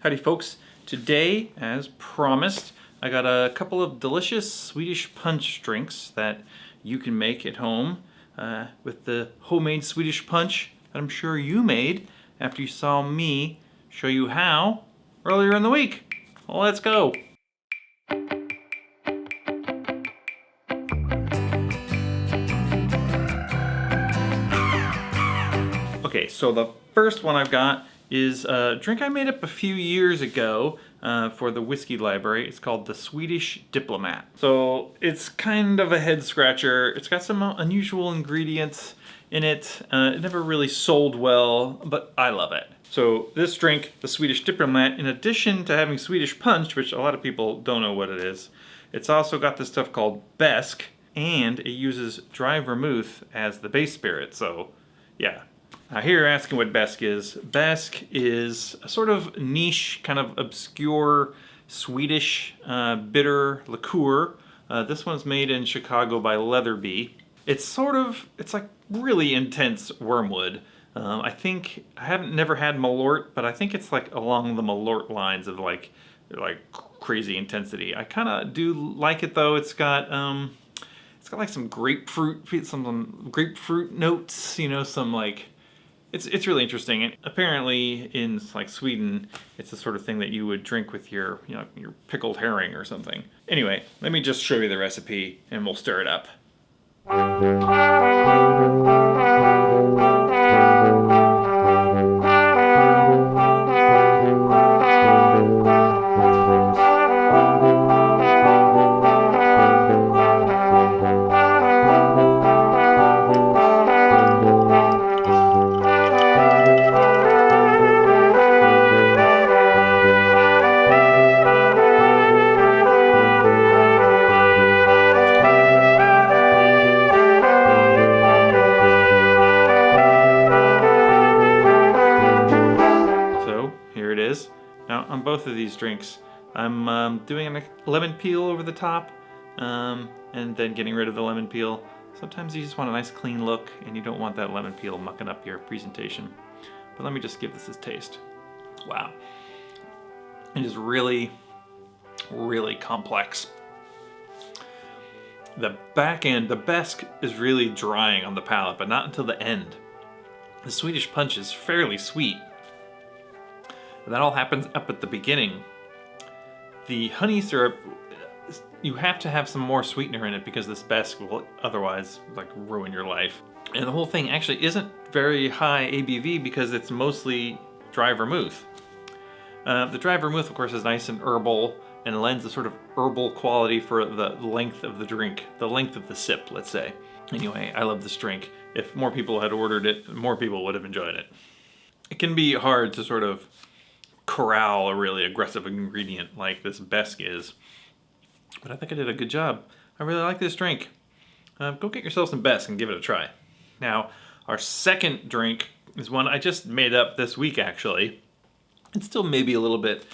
Howdy folks. Today, as promised, I got a couple of delicious Swedish punch drinks that you can make at home with the homemade Swedish punch that I'm sure you made after you saw me show you how earlier in the week. Well, let's go. Okay, so the first one I've got is a drink I made up a few years ago for the whiskey library. It's called the Swedish Diplomat. So it's kind of a head scratcher. It's got some unusual ingredients in it. It never really sold well, but I love it. So this drink, the Swedish Diplomat, in addition to having Swedish Punch, which a lot of people don't know what it is, it's also got this stuff called Besk, and it uses Dry Vermouth as the base spirit. So yeah. Here you're asking what Besk is. Besk is a sort of niche, kind of obscure Swedish bitter liqueur. This one's made in Chicago by Leatherby. It's like really intense wormwood. I think, I haven't never had Malort, but I think it's like along the Malort lines of like crazy intensity. I kind of do like it though. It's got like some grapefruit notes, you know, some like, It's really interesting. And apparently in like Sweden, it's the sort of thing that you would drink with your, you know, your pickled herring or something. Anyway, let me just show you the recipe and we'll stir it up. Now on both of these drinks, I'm doing a lemon peel over the top and then getting rid of the lemon peel. Sometimes you just want a nice clean look and you don't want that lemon peel mucking up your presentation. But let me just give this a taste. Wow. It is really, really complex. The back end, the Besk is really drying on the palate, but not until the end. The Swedish Punch is fairly sweet. That all happens up at the beginning. The honey syrup, you have to have some more sweetener in it because this Besk will otherwise like ruin your life. And the whole thing actually isn't very high ABV because it's mostly dry vermouth. The dry vermouth, of course, is nice and herbal and lends a sort of herbal quality for the length of the drink, the length of the sip, let's say. Anyway, I love this drink. If more people had ordered it, more people would have enjoyed it. It can be hard to sort of corral a really aggressive ingredient like this Besk is, but I think I did a good job. I really like this drink. Go get yourself some Besk and give it a try. Now, our second drink is one I just made up this week actually. It's still maybe a little bit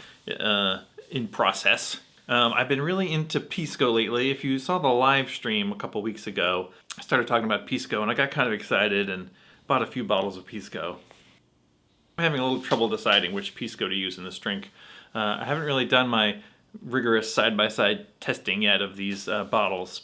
in process. I've been really into Pisco lately. If you saw the live stream a couple weeks ago, I started talking about Pisco and I got kind of excited and bought a few bottles of Pisco. I'm having a little trouble deciding which Pisco to use in this drink. I haven't really done my rigorous side-by-side testing yet of these bottles.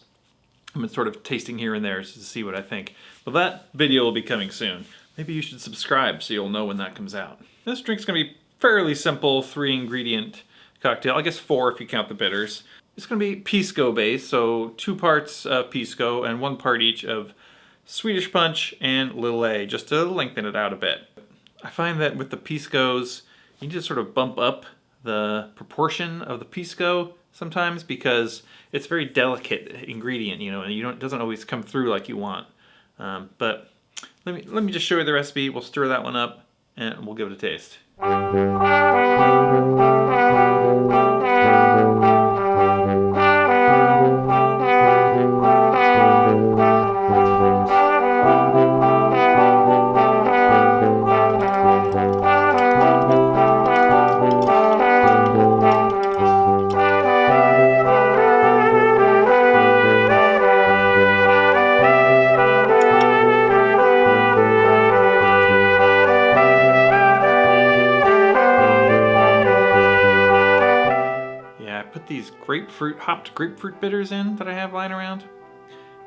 I've been sort of tasting here and there to see what I think. But that video will be coming soon. Maybe you should subscribe so you'll know when that comes out. This drink's going to be fairly simple, 3-ingredient cocktail. I guess 4 if you count the bitters. It's going to be Pisco based, so 2 parts Pisco and 1 part each of Swedish Punch and Lillet, just to lengthen it out a bit. I find that with the Piscos, you need to sort of bump up the proportion of the Pisco sometimes because it's a very delicate ingredient, you know, and it doesn't always come through like you want. But let me just show you the recipe. We'll stir that one up and we'll give it a taste. put these hopped grapefruit bitters in that I have lying around.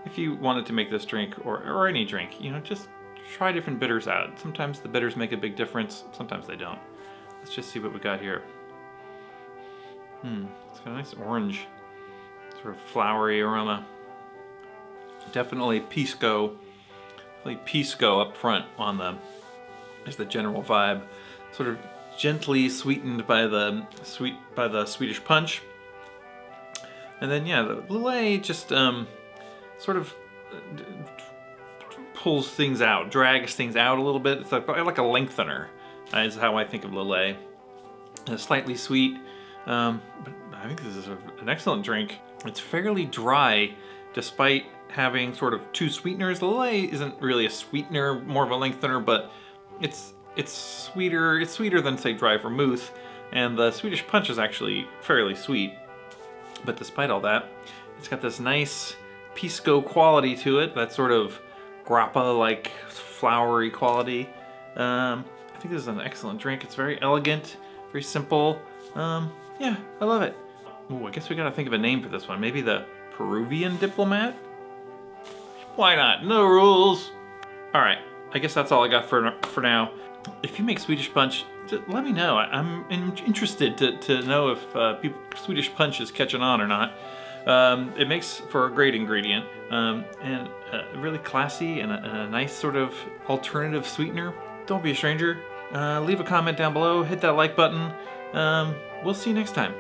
If you wanted to make this drink, or any drink, just try different bitters out. Sometimes the bitters make a big difference, sometimes they don't. Let's just see what we got here. It's got a nice orange, sort of flowery aroma. Definitely Pisco. Pisco up front is the general vibe. Sort of gently sweetened by the Swedish Punch. And then the Lillet just sort of pulls things out, drags things out a little bit. It's like a lengthener, is how I think of Lillet. It's slightly sweet, but I think this is an excellent drink. It's fairly dry, despite having sort of two sweeteners. Lillet isn't really a sweetener, more of a lengthener, but it's sweeter. It's sweeter than, say, Dry Vermouth, and the Swedish Punch is actually fairly sweet. But despite all that, it's got this nice Pisco quality to it, that sort of grappa-like flowery quality. I think this is an excellent drink. It's very elegant, very simple. Yeah, I love it. Ooh, I guess we gotta think of a name for this one. Maybe the Peruvian Diplomat? Why not? No rules. All right, I guess that's all I got for now. If you make Swedish Punch, just let me know. I'm interested to know if Swedish Punch is catching on or not. It makes for a great ingredient, and really classy and a nice sort of alternative sweetener. Don't be a stranger. Leave a comment down below. Hit that like button. We'll see you next time.